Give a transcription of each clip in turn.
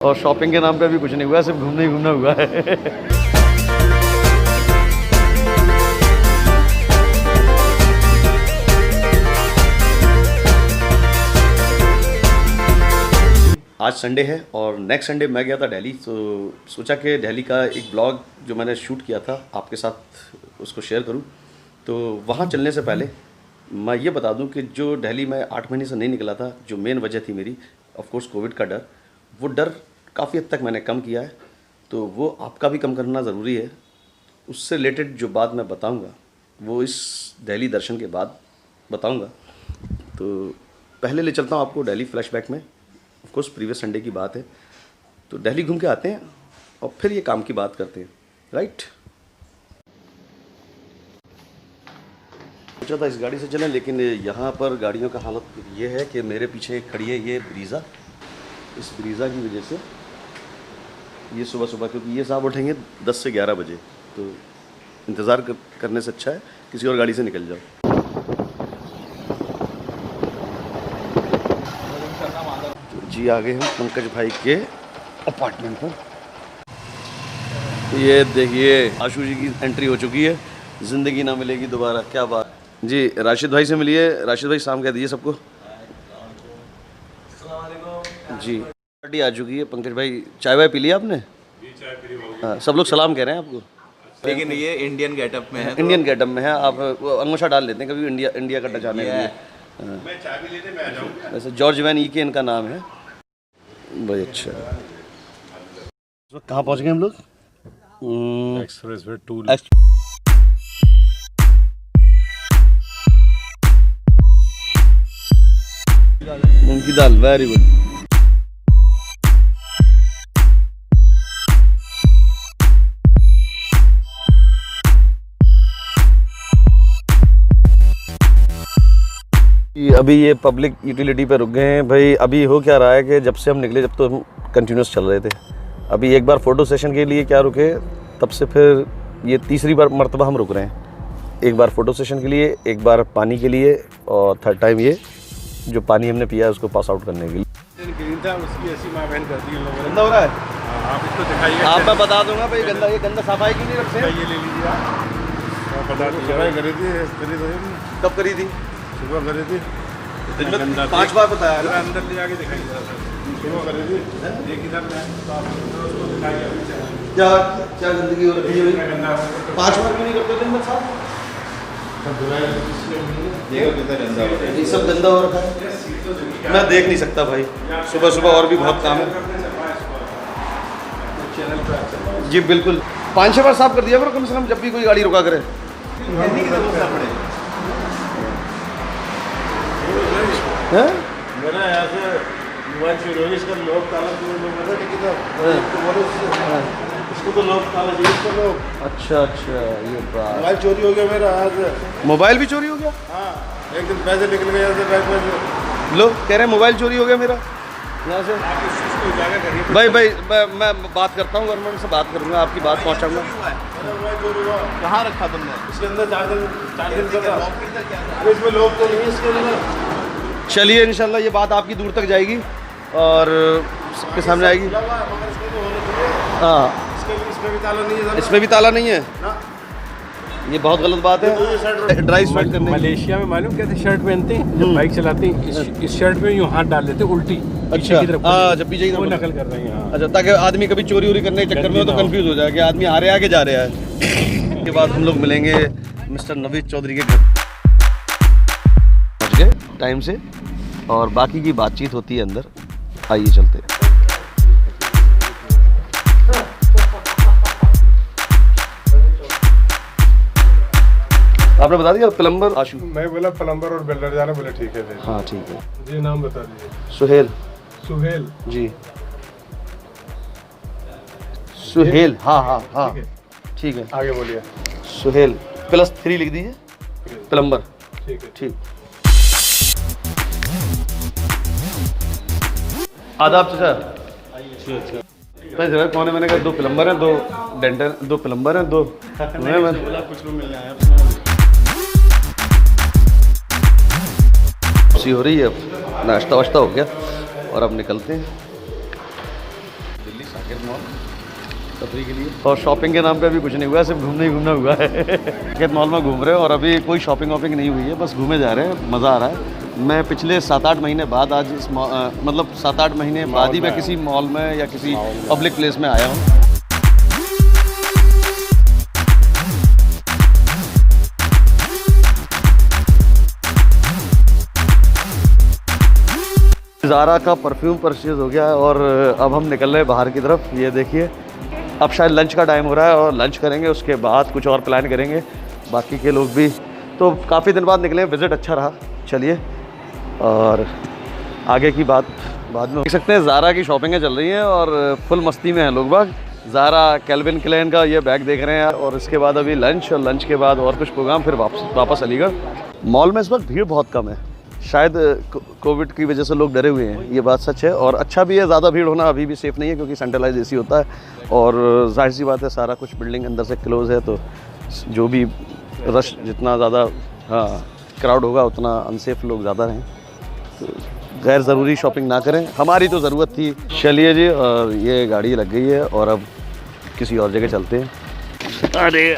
और शॉपिंग के नाम पे अभी कुछ नहीं हुआ, सिर्फ घूमने ही घूमना हुआ है। आज संडे है और नेक्स्ट संडे मैं गया था दिल्ली, तो सोचा कि दिल्ली का एक ब्लॉग जो मैंने शूट किया था आपके साथ उसको शेयर करूं। तो वहां चलने से पहले मैं ये बता दूं कि जो दिल्ली में 8 महीने से नहीं निकला था, जो मेन वजह थी मेरी ऑफ कोर्स कोविड का डर, वो डर काफ़ी हद तक मैंने कम किया है। तो वो आपका भी कम करना ज़रूरी है। उससे रिलेटेड जो बात मैं बताऊंगा वो इस दिल्ली दर्शन के बाद बताऊंगा। तो पहले ले चलता हूं आपको दिल्ली फ्लैशबैक में। ऑफ कोर्स प्रीवियस संडे की बात है, तो दिल्ली घूम के आते हैं और फिर ये काम की बात करते हैं, राइट। सोचा था इस गाड़ी से चलें, लेकिन यहाँ पर गाड़ियों का हालत ये है कि मेरे पीछे खड़ी है ये ब्रीज़ा। इस ब्रीज़ा की वजह से ये सुबह सुबह, क्योंकि ये साहब उठेंगे 10 से 11 बजे, तो इंतज़ार करने से अच्छा है किसी और गाड़ी से निकल जाओ। जी आ गए हम पंकज भाई के अपार्टमेंट पर। ये देखिए आशु जी की एंट्री हो चुकी है। ज़िंदगी ना मिलेगी दोबारा, क्या बात जी। राशिद भाई से मिलिए। राशिद भाई शाम कह दीजिए सबको जी। पार्टी आ चुकी है। पंकज भाई चाय वाय पी लिया आपने? हाँ, सब लोग सलाम कह रहे हैं आपको, लेकिन ये इंडियन गेटअप में है। इंडियन गेटअप में है। आप अंगूठा डाल लेते हैं कभी इंडिया का टच आने के लिए। मैं चाय भी लेने में आ जाऊँ। वैसे जॉर्ज वैन ई के इनका नाम है। भाई अच्छा, इस वक्त कहाँ पहुँच गए हम लोग? Express way 2। मूंग की दाल, वेरी गुड। अभी ये पब्लिक यूटिलिटी पे रुक गए हैं भाई। अभी हो क्या रहा है कि जब से हम निकले, जब तो हम कंटिन्यूस चल रहे थे, अभी एक बार फ़ोटो सेशन के लिए क्या रुके, तब से फिर ये तीसरी बार मर्तबा हम रुक रहे हैं। एक बार फ़ोटो सेशन के लिए, एक बार पानी के लिए, और थर्ड टाइम ये जो पानी हमने पिया है उसको पास आउट करने के लिए। उसकी ऐसी माँ बहन करती है लोगों ने। गंदा हो रहा है, आप इसको दिखाइए। आप मैं बता दूंगा भाई। ये गंदा सफाई क्यों नहीं रखते? ये ले लीजिए आप बता दीजिए। सफाई करी थी, कब करी थी? सुबह करी थी। दिन में 5 बार बताया ना। अंदर ले जाके दिखाइए। सुबह करी थी, एक इधर में तो आप उसको दिखाइए। क्या क्या गंदगी हो रही है? 5 बार क्यों नहीं करते दिन में साहब? ये सब गंदा हो रखा है, मैं देख नहीं सकता भाई। सुबह सुबह और भी बहुत काम है जी। बिल्कुल 5-6 बार साफ कर दिया करो कम से कम, जब भी कोई गाड़ी रुका करे। मेरा यहाँ से मोबाइल चोरी हो गया, इसका लॉक ताला इसको तो लॉक ताला चाहिए इसका लॉक। अच्छा अच्छा, ये बात। मोबाइल चोरी हो गया मेरा आज। मोबाइल भी चोरी हो गया? हाँ, एक दिन पैसे निकल गए ऐसे बैंक में। लोग कह रहे हैं मोबाइल चोरी हो गया मेरा यहाँ से। आप इस चीज़ को उजागर करिए। भाई मैं बात करता हूँ, गवर्नमेंट से बात करूँगा, आपकी बात पहुँचाऊँगा। मोबाइल चोरी हुआ, कहाँ रखा तुमने? इसके अंदर 4 दिन का इसमें लॉक तो नहीं है इसके अंदर। चलिए इंशाल्लाह ये बात आपकी दूर तक जाएगी और सबके सामने आएगी। हाँ, इसमें भी ताला नहीं है। इसमें भी ताला नहीं है, ये बहुत गलत बात है। ड्राई स्वेट करने मलेशिया में मालूम कैसे शर्ट पहनते हैं जब बाइक चलाते हैं, इस शर्ट में यूँ हाथ डाल देते उल्टी। अच्छा, हाँ, जब पीछे की वो तरफ नकल कर रहे हैं। अच्छा, ताकि आदमी कभी चोरी वोरी करने के चक्कर में हो तो कंफ्यूज हो जाए कि आदमी हारे आगे जा रहा है। के बाद हम लोग मिलेंगे मिस्टर नवीद चौधरी के घर, पहुँच गए टाइम से, और बाकी की बातचीत होती है अंदर। आइए चलते हैं। आपने बता दिया प्लम्बर आशु? मैं बोला प्लम्बर और बिल्डर जाना, बोले ठीक है। हाँ ठीक है जी, नाम बता दीजिए। सुहेल। सुहेल जी, सुहेल। हाँ हाँ हाँ, ठीक है। आगे बोलिए। सुहेल +3 लिख दीजिए, प्लम्बर। ठीक है। ठीक। आदाब सर। कौन है? मैंने कहा 2 प्लम्बर हैं, 2 डेंटल, 2 प्लम्बर हैं, 2 कुछ लोग मिलने आए। हो रही है, अब नाश्ता वाश्ता हो गया और अब निकलते हैं। दिल्ली साकेत मॉल तफरी के लिए, और शॉपिंग के नाम पे अभी कुछ नहीं हुआ है, सिर्फ घूमने ही घूमना हुआ है। साकेत मॉल में घूम रहे हैं और अभी कोई शॉपिंग वॉपिंग नहीं हुई है, बस घूमे जा रहे हैं, मज़ा आ रहा है। मैं पिछले 7-8 महीने बाद आज इस मतलब 7-8 महीने बाद ही मैं किसी मॉल में या किसी पब्लिक प्लेस में आया हूँ। ज़ारा का परफ्यूम परचेज़ हो गया है और अब हम निकल रहे हैं बाहर की तरफ। ये देखिए, अब शायद लंच का टाइम हो रहा है और लंच करेंगे, उसके बाद कुछ और प्लान करेंगे बाकी के लोग भी। तो काफ़ी दिन बाद निकले, विज़िट अच्छा रहा। चलिए, और आगे की बात बाद में। देख सकते हैं ज़ारा की शॉपिंगें चल रही हैं और फुल मस्ती में हैं लोग बाग। ज़ारा कैल्विन क्लेन का ये बैग देख रहे हैं और इसके बाद अभी लंच, और लंच के बाद और कुछ प्रोग्राम, फिर वापस अलीगढ़। मॉल में इस वक्त भीड़ बहुत कम है, शायद कोविड की वजह से लोग डरे हुए हैं, ये बात सच है। और अच्छा भी है, ज़्यादा भीड़ होना अभी भी सेफ़ नहीं है क्योंकि सेंट्रलाइज एसी होता है और जाहिर सी बात है सारा कुछ बिल्डिंग अंदर से क्लोज़ है, तो जो भी रश जितना ज़्यादा क्राउड होगा उतना अनसेफ लोग ज़्यादा रहें, तो गैर ज़रूरी शॉपिंग ना करें। हमारी तो ज़रूरत थी। चलिए जी, और ये गाड़ी लग गई है और अब किसी और जगह चलते हैं। अरे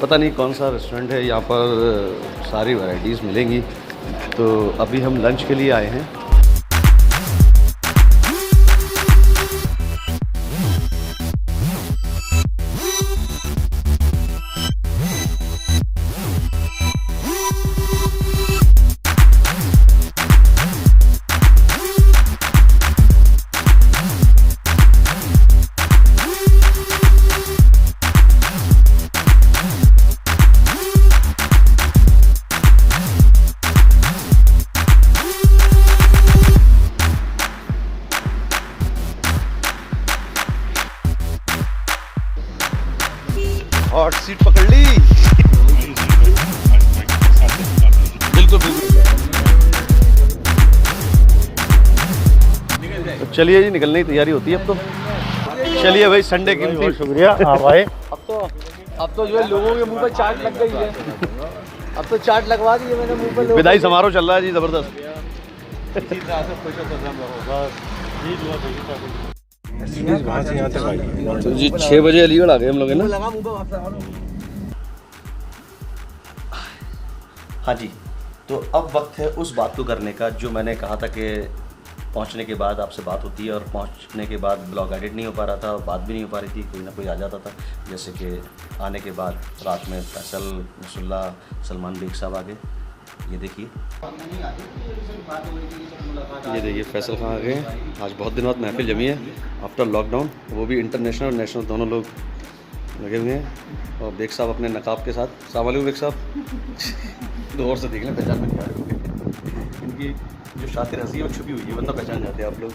पता नहीं कौन सा रेस्टोरेंट है, यहाँ पर सारी वैरायटीज़ मिलेंगी, तो अभी हम लंच के लिए आए हैं। हॉट सीट पकड़ ली। बिल्कुल बिल्कुल। तो चलिए जी, निकलने की तैयारी होती है अब तो। चलिए भाई, संडे की बहुत शुक्रिया आप आए। अब तो जो है लोगों के मुंह पर चाट लग गई है, अब तो चाट लगवा दी है मैंने मुंह पर। विदाई समारोह चल रहा है जी, ज़बरदस्त। वहाँ से यहाँ तक आई। तो जी 6 बजे अलीगढ़ आ गए हम लोग, है ना? लगा मुंह पर वापस। हाँ जी, तो अब वक्त है उस बात को करने का जो मैंने कहा था कि पहुंचने के बाद आपसे बात होती है, और पहुंचने के बाद ब्लॉग एडिट नहीं हो पा रहा था, बात भी नहीं हो पा रही थी, कोई ना कोई आ जाता था। जैसे कि आने के बाद रात में फैसल, नसुल्ला, सलमान बेग साहब आ गए। ये देखिए, ये देखिए फैसल खां आ गए। आज बहुत दिन बाद महफिल जमी है आफ्टर लॉकडाउन, वो भी इंटरनेशनल और नेशनल दोनों लोग लगे हुए हैं। और बेग साहब अपने नकाब के साथ। अस्सलाम वालेकुम बेग साहब। दो और से देख लें, पहचान में नहीं आ रहे। इनकी जो शातिर हंसी है वो छुपी हुई है, वरना पहचान जाते हैं आप लोग।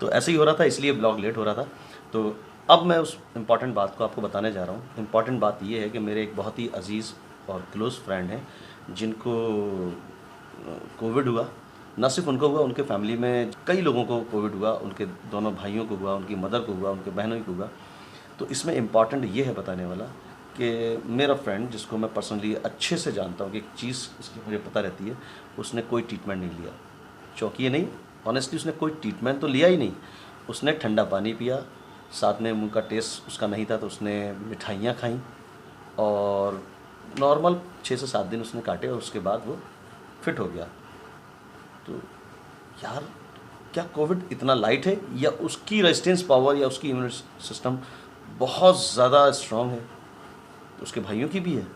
तो ऐसे ही हो रहा था, इसलिए ब्लॉग लेट हो रहा था। तो अब मैं उस इम्पॉर्टेंट बात को आपको बताने जा रहा हूँ। इम्पॉर्टेंट बात ये है कि मेरे एक बहुत ही अजीज़ और क्लोज़ फ्रेंड हैं जिनको कोविड हुआ। न सिर्फ उनको हुआ, उनके फैमिली में कई लोगों को कोविड हुआ, उनके दोनों भाइयों को हुआ, उनकी मदर को हुआ, उनके बहनों को हुआ। तो इसमें इम्पॉर्टेंट ये है बताने वाला कि मेरा फ्रेंड, जिसको मैं पर्सनली अच्छे से जानता हूँ कि एक चीज़ उसकी मुझे पता रहती है, उसने कोई ट्रीटमेंट नहीं लिया। चौंकिए नहीं, ऑनेस्टली उसने कोई ट्रीटमेंट तो लिया ही नहीं। उसने ठंडा पानी पिया, साथ में मुँह का टेस्ट उसका नहीं था तो उसने मिठाइयाँ खाईं, और नॉर्मल 6 से 7 दिन उसने काटे और उसके बाद वो फिट हो गया। तो यार, क्या कोविड इतना लाइट है, या उसकी रेजिस्टेंस पावर या उसकी इम्यून सिस्टम बहुत ज़्यादा स्ट्रॉन्ग है? तो उसके भाइयों की भी है।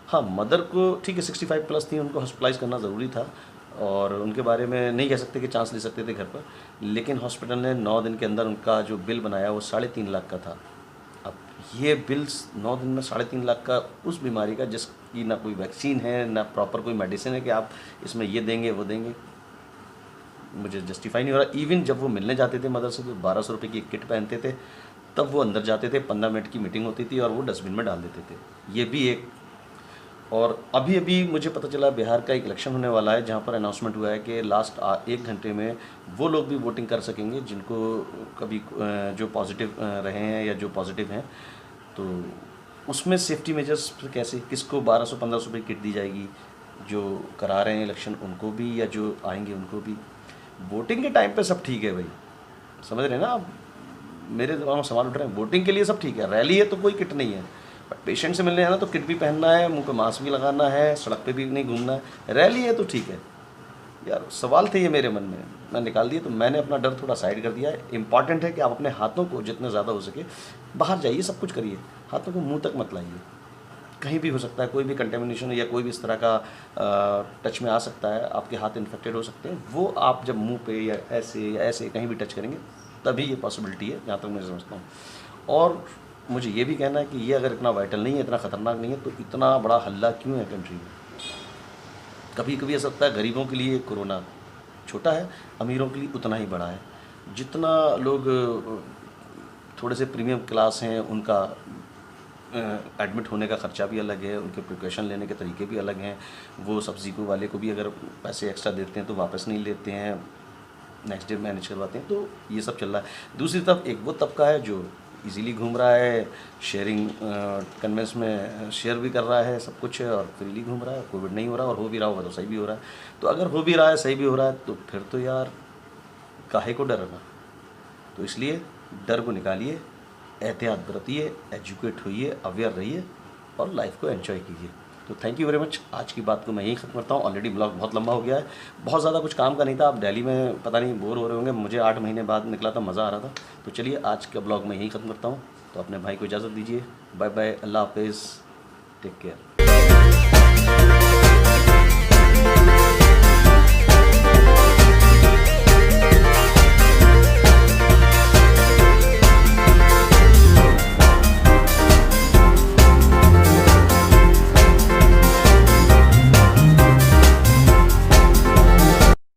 हाँ, मदर को ठीक है 65 प्लस थी, उनको हॉस्पिटलाइज करना ज़रूरी था, और उनके बारे में नहीं कह सकते कि चांस ले सकते थे घर पर, लेकिन हॉस्पिटल ने 9 दिन के अंदर उनका जो बिल बनाया वो 3.5 लाख का था। अब ये बिल 9 दिन में 3.5 लाख का, उस बीमारी का जिसकी ना कोई वैक्सीन है, ना प्रॉपर कोई मेडिसिन है कि आप इसमें ये देंगे वो देंगे, मुझे जस्टिफाई नहीं हो रहा। इवन जब वो मिलने जाते थे मदर से तो 1200 रुपये की एक किट पहनते थे, तब वो अंदर जाते थे, 15 मिनट की मीटिंग होती थी और वो डस्टबिन में डाल देते थे। ये भी एक, और अभी अभी मुझे पता चला बिहार का एक इलेक्शन होने वाला है, जहाँ पर अनाउंसमेंट हुआ है कि लास्ट 1 घंटे में वो लोग भी वोटिंग कर सकेंगे जिनको कभी जो पॉजिटिव रहे हैं या जो पॉजिटिव हैं। तो उसमें सेफ्टी मेजर्स कैसे, किसको 1200-1500 रुपये किट दी जाएगी, जो करा रहे हैं इलेक्शन उनको भी या जो आएंगे उनको भी। वोटिंग के टाइम पे सब ठीक है भाई, समझ रहे हैं ना आप, मेरे दिमाग में सवाल उठ रहे हैं। वोटिंग के लिए सब ठीक है, रैली है तो कोई किट नहीं है, बट पेशेंट से मिलने आना तो किट भी पहनना है, मुंह पे मास्क भी लगाना है, सड़क पे भी नहीं घूमना है। रैली है तो ठीक है यार। सवाल थे ये मेरे मन में, मैं निकाल दिए, तो मैंने अपना डर थोड़ा साइड कर दिया है। इंपॉर्टेंट है कि आप अपने हाथों को जितने ज़्यादा हो सके बाहर जाइए, सब कुछ करिए, हाथों को मुंह तक मत लाइए। कहीं भी हो सकता है, कोई भी कंटेमिनेशन या कोई भी इस तरह का टच में आ सकता है, आपके हाथ इन्फेक्टेड हो सकते हैं। वो आप जब मुंह पे या ऐसे कहीं भी टच करेंगे तभी ये पॉसिबिलिटी है, जहाँ तक मैं समझता हूँ। और मुझे ये भी कहना है कि ये अगर इतना वाइटल नहीं है, इतना ख़तरनाक नहीं है, तो इतना बड़ा हल्ला क्यों है कंट्री में। कभी कभी ऐसा लगता है गरीबों के लिए कोरोना छोटा है, अमीरों के लिए उतना ही बड़ा है। जितना लोग थोड़े से प्रीमियम क्लास हैं उनका एडमिट होने का ख़र्चा भी अलग है, उनके प्रिकॉशन लेने के तरीके भी अलग हैं। वो सब्ज़ी को वाले को भी अगर पैसे एक्स्ट्रा देते हैं तो वापस नहीं लेते हैं, नेक्स्ट डे मैनेज करवाते हैं। तो ये सब चल रहा है। दूसरी तरफ एक वो तबका है जो इजीली घूम रहा है, शेयरिंग कन्वेंस में शेयर भी कर रहा है, सब कुछ है और फ्रीली घूम रहा है, कोविड नहीं हो रहा, और हो भी रहा होगा तो सही भी हो रहा है। तो अगर हो भी रहा है, सही भी हो रहा है, तो फिर तो यार काहे को डरना। तो इसलिए डर को निकालिए, एहतियात बरतिए, एजुकेट होइए, अवेयर रहिए और लाइफ को एंजॉय कीजिए। तो थैंक यू वेरी मच। आज की बात को मैं यहीं ख़त्म करता हूँ। ऑलरेडी ब्लॉग बहुत लंबा हो गया है, बहुत ज़्यादा कुछ काम का नहीं था। आप दिल्ली में पता नहीं बोर हो रहे होंगे, मुझे 8 महीने बाद निकला था, मज़ा आ रहा था। तो चलिए आज का ब्लॉग मैं यहीं ख़त्म करता हूँ। तो अपने भाई को इजाज़त दीजिए, बाय बाय, अल्लाह हाफिज़, टेक केयर।